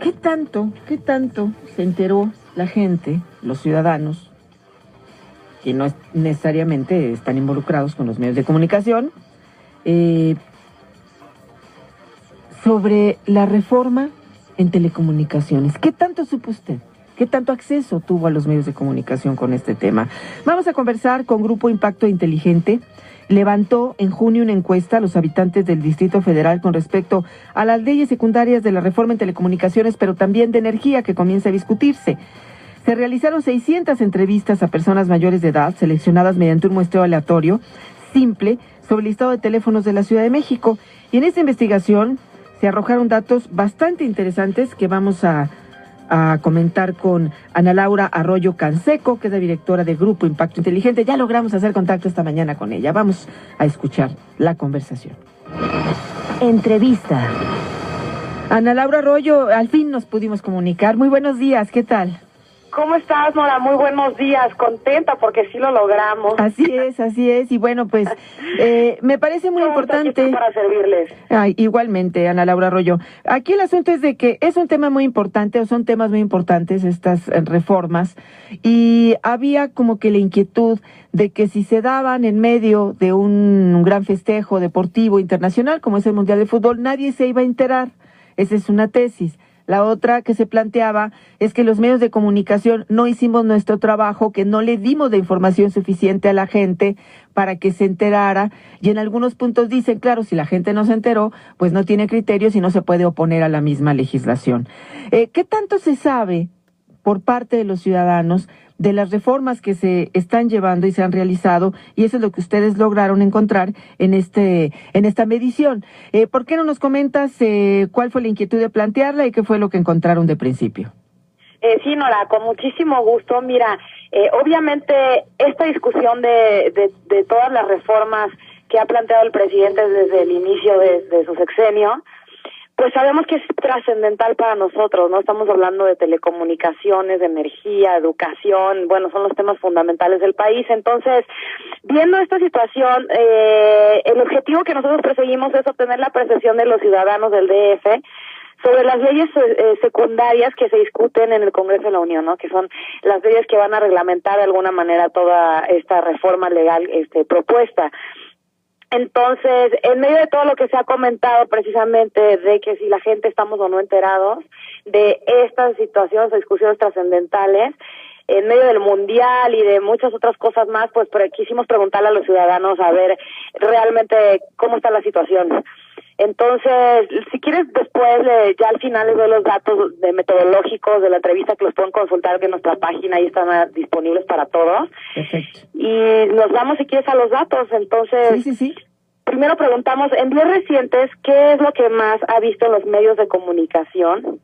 qué tanto se enteró la gente, los ciudadanos, que no necesariamente están involucrados con los medios de comunicación, sobre la reforma en telecomunicaciones? ¿Qué tanto supo usted? ¿Qué tanto acceso tuvo a los medios de comunicación con este tema? Vamos a conversar con Grupo Impacto Inteligente. Levantó en junio una encuesta a los habitantes del Distrito Federal con respecto a las leyes secundarias de la reforma en telecomunicaciones, pero también de energía que comienza a discutirse. Se realizaron 600 entrevistas a personas mayores de edad, seleccionadas mediante un muestreo aleatorio, simple, sobre el listado de teléfonos de la Ciudad de México. Y en esta investigación se arrojaron datos bastante interesantes que vamos a comentar con Ana Laura Arroyo Canseco, que es la directora de Grupo Impacto Inteligente. Ya logramos hacer contacto esta mañana con ella. Vamos a escuchar la conversación. Entrevista. Ana Laura Arroyo, al fin nos pudimos comunicar. Muy buenos días, ¿qué tal? ¿Cómo estás, Nora? Muy buenos días, contenta porque sí lo logramos. Así es, y bueno, pues me parece muy importante. Aquí para servirles. Ay, igualmente, Ana Laura Arroyo. Aquí el asunto es de que es un tema muy importante, o son temas muy importantes estas reformas, y había como que la inquietud de que si se daban en medio de un gran festejo deportivo internacional, como es el Mundial de Fútbol, nadie se iba a enterar. Esa es una tesis. La otra que se planteaba es que los medios de comunicación no hicimos nuestro trabajo, que no le dimos la información suficiente a la gente para que se enterara, y en algunos puntos dicen, claro, si la gente no se enteró, pues no tiene criterios y no se puede oponer a la misma legislación. ¿Qué tanto se sabe por parte de los ciudadanos de las reformas que se están llevando y se han realizado, y eso es lo que ustedes lograron encontrar en esta medición? ¿Por qué no nos comentas cuál fue la inquietud de plantearla y qué fue lo que encontraron de principio? Sí, Nora, con muchísimo gusto. Mira, obviamente esta discusión de todas las reformas que ha planteado el presidente desde el inicio de su sexenio, pues sabemos que es trascendental para nosotros, ¿no? Estamos hablando de telecomunicaciones, de energía, educación, bueno, son los temas fundamentales del país. Entonces, viendo esta situación, el objetivo que nosotros perseguimos es obtener la percepción de los ciudadanos del DF sobre las leyes secundarias que se discuten en el Congreso de la Unión, ¿no? Que son las leyes que van a reglamentar de alguna manera toda esta reforma legal propuesta. Entonces, en medio de todo lo que se ha comentado precisamente de que si la gente estamos o no enterados de estas situaciones o discusiones trascendentales, en medio del Mundial y de muchas otras cosas más, pues quisimos preguntarle a los ciudadanos a ver realmente cómo está la situación. Entonces, si quieres después, ya al final les doy los datos metodológicos de la entrevista que los pueden consultar en nuestra página, ahí están disponibles para todos. Perfecto. Y nos vamos, si quieres, a los datos. Entonces, Sí. Primero preguntamos, en días recientes, ¿qué es lo que más ha visto en los medios de comunicación?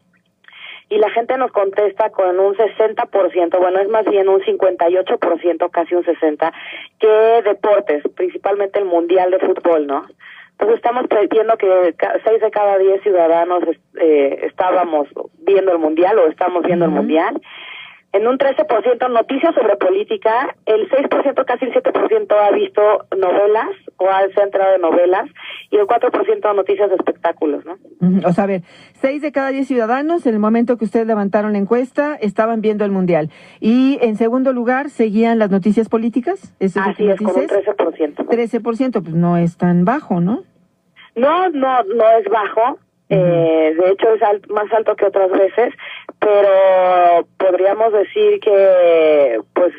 Y la gente nos contesta con un 60%, bueno, es más bien un 58%, casi un 60%, que deportes, principalmente el Mundial de Fútbol, ¿no? Entonces estamos viendo que 6 de cada 10 ciudadanos estábamos viendo el Mundial o estamos viendo el Mundial. En un 13% noticias sobre política, el 6%, casi el 7% ha visto novelas o se ha enterado de novelas, y el 4% noticias de espectáculos, ¿no? O sea, a ver, 6 de cada 10 ciudadanos, en el momento que ustedes levantaron la encuesta, estaban viendo el Mundial. Y en segundo lugar, ¿seguían las noticias políticas? ¿Eso es Así es, con un 13%. 13%, pues no es tan bajo, ¿no? No es bajo. De hecho es más alto que otras veces, pero podríamos decir que pues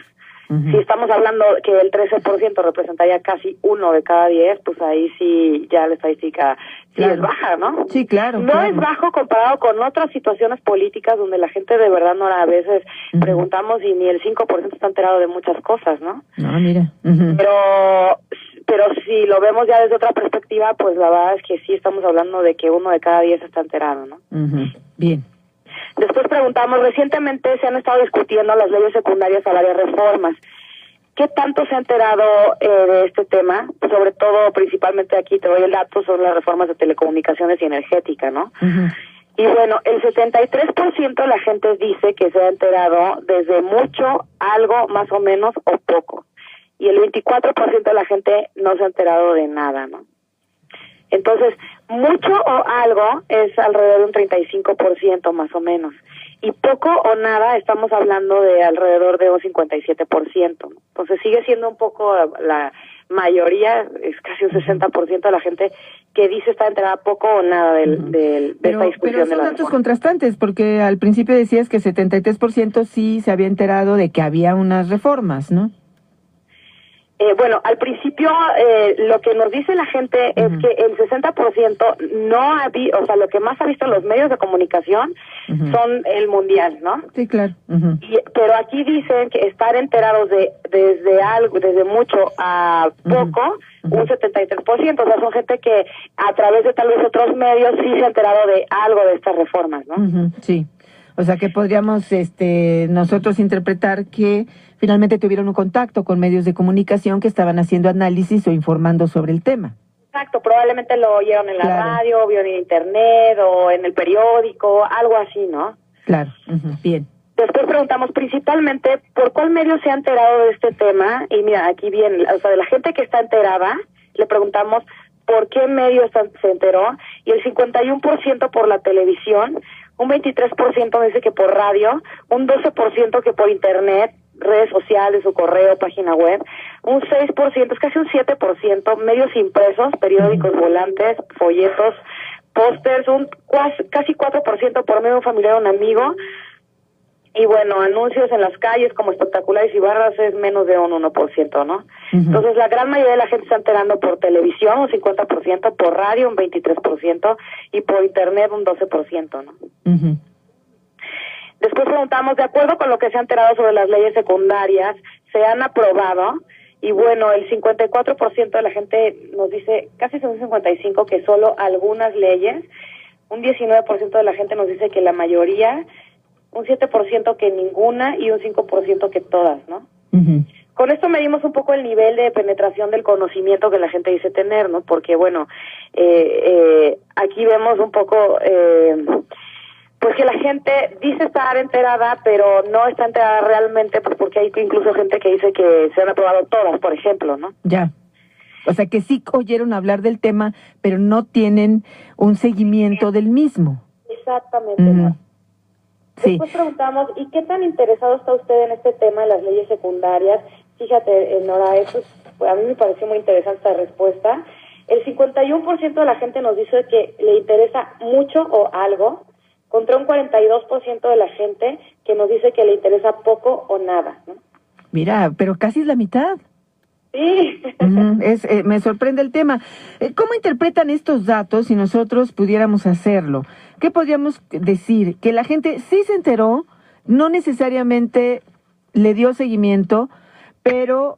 si estamos hablando que el 13% representaría casi 1 de cada 10, pues ahí sí ya la estadística sí es baja, ¿no? Sí, claro. No es bajo comparado con otras situaciones políticas donde la gente de verdad, no, a veces preguntamos y ni el 5% está enterado de muchas cosas, ¿no? No, mira. Pero si lo vemos ya desde otra perspectiva, pues la verdad es que sí estamos hablando de que 1 de cada 10 está enterado, ¿no? Bien. Después preguntamos, recientemente se han estado discutiendo las leyes secundarias a varias reformas. ¿Qué tanto se ha enterado de este tema? Sobre todo, principalmente aquí te doy el dato, son las reformas de telecomunicaciones y energética, ¿no? Y bueno, el 73% de la gente dice que se ha enterado desde mucho, algo, más o menos, o poco. Y el 24% de la gente no se ha enterado de nada, ¿no? Entonces, mucho o algo es alrededor de un 35% más o menos. Y poco o nada estamos hablando de alrededor de un 57%. Entonces sigue siendo un poco la mayoría, es casi un 60% de la gente que dice estar enterada poco o nada de esta discusión. Pero son datos contrastantes, porque al principio decías que 73% sí se había enterado de que había unas reformas, ¿no? Bueno, al principio lo que nos dice la gente es que el 60% no ha visto, o sea, lo que más ha visto los medios de comunicación son el mundial, ¿no? Sí, claro. Pero aquí dicen que estar enterados desde mucho a poco, un 73%, o sea, son gente que a través de tal vez otros medios sí se ha enterado de algo de estas reformas, ¿no? Sí. O sea, que podríamos nosotros interpretar que finalmente tuvieron un contacto con medios de comunicación que estaban haciendo análisis o informando sobre el tema. Exacto, probablemente lo oyeron en la radio, vieron en internet o en el periódico, algo así, ¿no? Claro, bien. Después preguntamos principalmente por cuál medio se ha enterado de este tema, y mira, aquí viene, o sea, de la gente que está enterada, le preguntamos por qué medio se enteró, y el 51% por la televisión, un 23% dice que por radio, un 12% que por internet, redes sociales o correo, página web, un 6%, es casi un 7%, medios impresos, periódicos, volantes, folletos, pósters, casi 4% por medio de un familiar o un amigo, y bueno, anuncios en las calles como espectaculares y barras es menos de un 1%, ¿no? Entonces la gran mayoría de la gente está enterando por televisión, un 50%, por radio un 23% y por internet un 12%, ¿no? Después preguntamos, de acuerdo con lo que se ha enterado sobre las leyes secundarias, ¿se han aprobado? Y bueno, el 54% de la gente nos dice, casi son 55%, que solo algunas leyes, un 19% de la gente nos dice que la mayoría, un 7% que ninguna y un 5% que todas, ¿no? Con esto medimos un poco el nivel de penetración del conocimiento que la gente dice tener, ¿no? Porque, bueno, aquí vemos un poco, pues que la gente dice estar enterada, pero no está enterada realmente, pues porque hay incluso gente que dice que se han aprobado todas, por ejemplo, ¿no? Ya. O sea, que sí oyeron hablar del tema, pero no tienen un seguimiento del mismo. Exactamente, ¿no? Sí. Después preguntamos, ¿y qué tan interesado está usted en este tema de las leyes secundarias? Fíjate, Nora, pues a mí me pareció muy interesante esta respuesta. El 51% de la gente nos dice que le interesa mucho o algo, contra un 42% de la gente que nos dice que le interesa poco o nada, ¿no? Mira, pero casi es la mitad. Sí. Me sorprende el tema. ¿Cómo interpretan estos datos si nosotros pudiéramos hacerlo? ¿Qué podríamos decir? Que la gente sí se enteró, no necesariamente le dio seguimiento, pero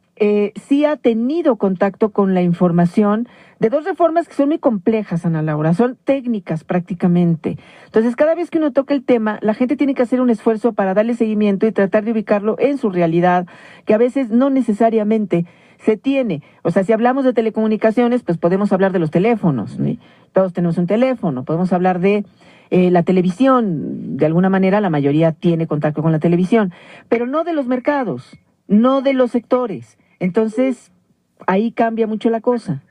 sí ha tenido contacto con la información de dos reformas que son muy complejas, Ana Laura, son técnicas prácticamente. Entonces, cada vez que uno toca el tema, la gente tiene que hacer un esfuerzo para darle seguimiento y tratar de ubicarlo en su realidad, que a veces no necesariamente se tiene. O sea, si hablamos de telecomunicaciones, pues podemos hablar de los teléfonos, ¿sí? Todos tenemos un teléfono, podemos hablar de la televisión, de alguna manera la mayoría tiene contacto con la televisión, pero no de los mercados, no de los sectores. Entonces, ahí cambia mucho la cosa.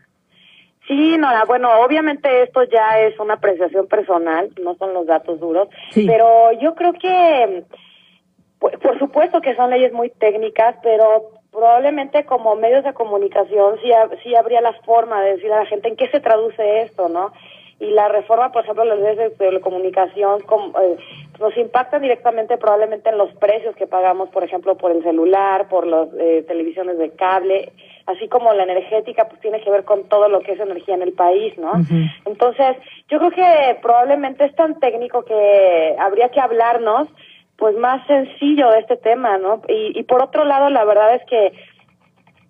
Sí, Nora, bueno, obviamente esto ya es una apreciación personal, no son los datos duros, sí, pero yo creo que, por supuesto que son leyes muy técnicas, pero probablemente como medios de comunicación sí habría la forma de decir a la gente en qué se traduce esto, ¿no? Y la reforma, por ejemplo, las leyes de telecomunicación nos impactan directamente probablemente en los precios que pagamos, por ejemplo, por el celular, por las televisiones de cable, así como la energética, pues tiene que ver con todo lo que es energía en el país, ¿no? Entonces, yo creo que probablemente es tan técnico que habría que hablarnos, pues más sencillo de este tema, ¿no? Y por otro lado, la verdad es que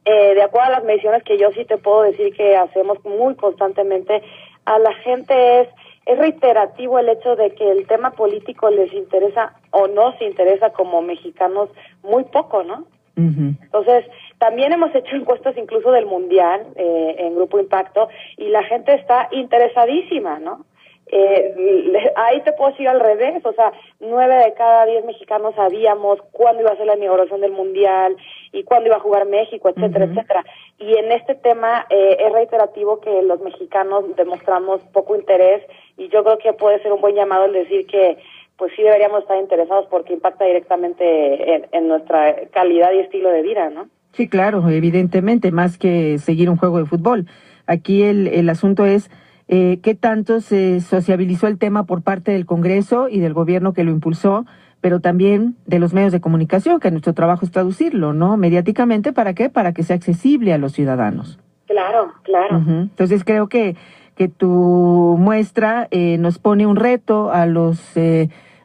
de acuerdo a las mediciones que yo sí te puedo decir que hacemos muy constantemente, a la gente es reiterativo el hecho de que el tema político les interesa o no se interesa como mexicanos muy poco, ¿no? Entonces, también hemos hecho encuestas incluso del Mundial en Grupo Impacto y la gente está interesadísima, ¿no? Ahí te puedo decir al revés, o sea, 9 de cada 10 mexicanos sabíamos cuándo iba a ser la inauguración del Mundial y cuándo iba a jugar México, etcétera, etcétera. Y en este tema es reiterativo que los mexicanos demostramos poco interés, y yo creo que puede ser un buen llamado el decir que pues sí deberíamos estar interesados porque impacta directamente en nuestra calidad y estilo de vida, ¿no? Sí, claro, evidentemente, más que seguir un juego de fútbol. Aquí el asunto es qué tanto se sociabilizó el tema por parte del Congreso y del gobierno que lo impulsó, pero también de los medios de comunicación, que nuestro trabajo es traducirlo, ¿no? Mediáticamente, ¿para qué? Para que sea accesible a los ciudadanos. Claro, claro. Entonces creo que tu muestra nos pone un reto a los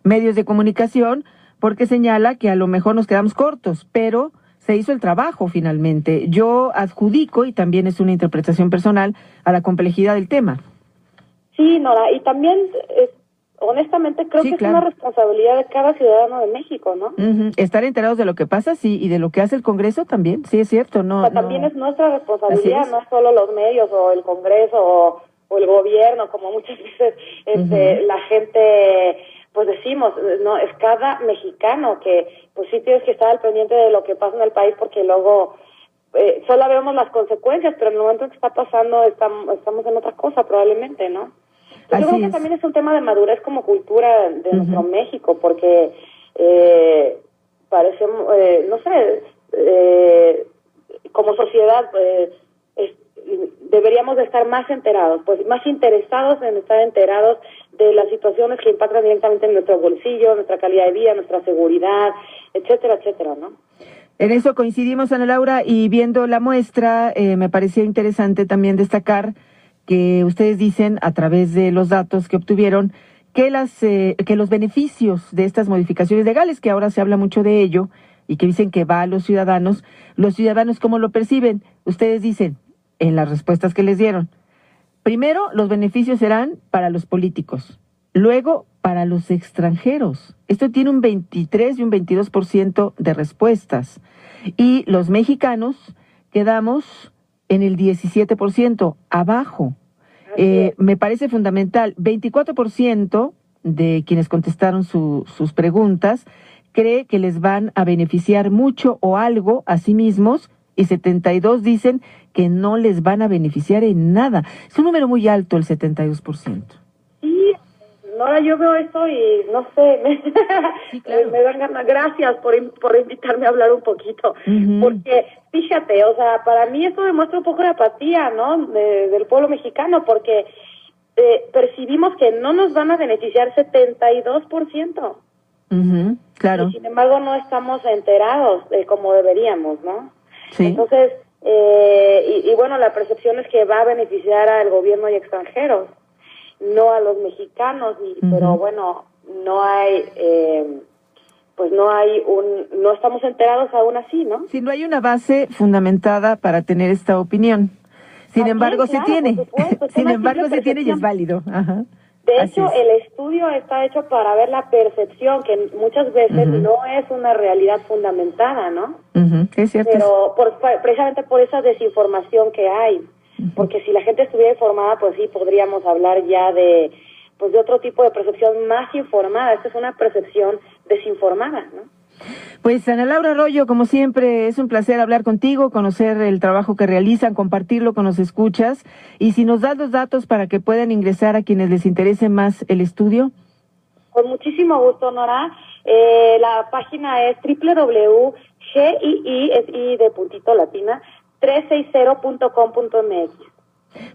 medios de comunicación, porque señala que a lo mejor nos quedamos cortos, pero se hizo el trabajo finalmente. Yo adjudico, y también es una interpretación personal, a la complejidad del tema. Sí, Nora, y también, honestamente, creo que claro, es una responsabilidad de cada ciudadano de México, ¿no? Estar enterados de lo que pasa, sí, y de lo que hace el Congreso también, sí, es cierto. No, o sea, también es nuestra responsabilidad, no solo los medios o el Congreso o el gobierno, como muchas veces la gente... pues decimos, no, es cada mexicano que pues sí tienes que estar al pendiente de lo que pasa en el país, porque luego solo vemos las consecuencias, pero en el momento en que está pasando estamos en otra cosa probablemente, ¿no? Yo creo que también es un tema de madurez como cultura de nuestro México, porque parece, no sé, como sociedad deberíamos de estar más enterados, pues más interesados en estar enterados de las situaciones que impactan directamente en nuestro bolsillo, nuestra calidad de vida, nuestra seguridad, etcétera, etcétera, ¿no? En eso coincidimos, Ana Laura, y viendo la muestra, me parecía interesante también destacar que ustedes dicen, a través de los datos que obtuvieron, que los beneficios de estas modificaciones legales, que ahora se habla mucho de ello, y que dicen que va a los ciudadanos, ¿cómo lo perciben? Ustedes dicen, en las respuestas que les dieron, primero, los beneficios serán para los políticos, luego para los extranjeros. Esto tiene un 23 y un 22% de respuestas. Y los mexicanos quedamos en el 17%, abajo. Me parece fundamental. 24% de quienes contestaron sus preguntas cree que les van a beneficiar mucho o algo a sí mismos, y 72 dicen que no les van a beneficiar en nada. Es un número muy alto, el 72%. Sí, Nora, yo veo esto y no sé, sí, claro, me dan ganas. Gracias por invitarme a hablar un poquito, porque fíjate, o sea, para mí esto demuestra un poco de apatía, ¿no?, del pueblo mexicano, porque percibimos que no nos van a beneficiar 72%. Claro. Y sin embargo no estamos enterados como deberíamos, ¿no? Sí. Entonces, y bueno, la percepción es que va a beneficiar al gobierno y extranjeros, no a los mexicanos, pero bueno, no hay, no estamos enterados aún así, ¿no? Sí, no hay una base fundamentada para tener esta opinión. Sin embargo, se tiene. Sin embargo, se tiene y es válido. Ajá. De hecho, el estudio está hecho para ver la percepción, que muchas veces no es una realidad fundamentada, ¿no? Es cierto. Pero precisamente por esa desinformación que hay. Porque si la gente estuviera informada, pues sí, podríamos hablar ya de otro tipo de percepción más informada. Esta es una percepción desinformada, ¿no? Pues Ana Laura Arroyo, como siempre, es un placer hablar contigo, conocer el trabajo que realizan, compartirlo con los escuchas, y si nos das los datos para que puedan ingresar a quienes les interese más el estudio. Con muchísimo gusto, Nora. La página es www.gii360.com.mx.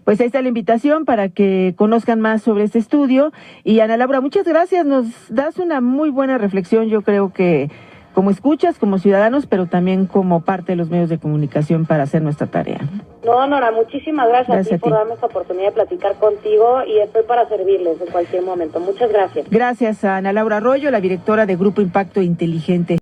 Pues ahí está la invitación para que conozcan más sobre este estudio. Y Ana Laura, muchas gracias, nos das una muy buena reflexión, yo creo que como escuchas, como ciudadanos, pero también como parte de los medios de comunicación para hacer nuestra tarea. No, Nora, muchísimas gracias a ti por darme esta oportunidad de platicar contigo, y estoy para servirles en cualquier momento. Muchas gracias. Gracias a Ana Laura Arroyo, la directora de Grupo Impacto Inteligente.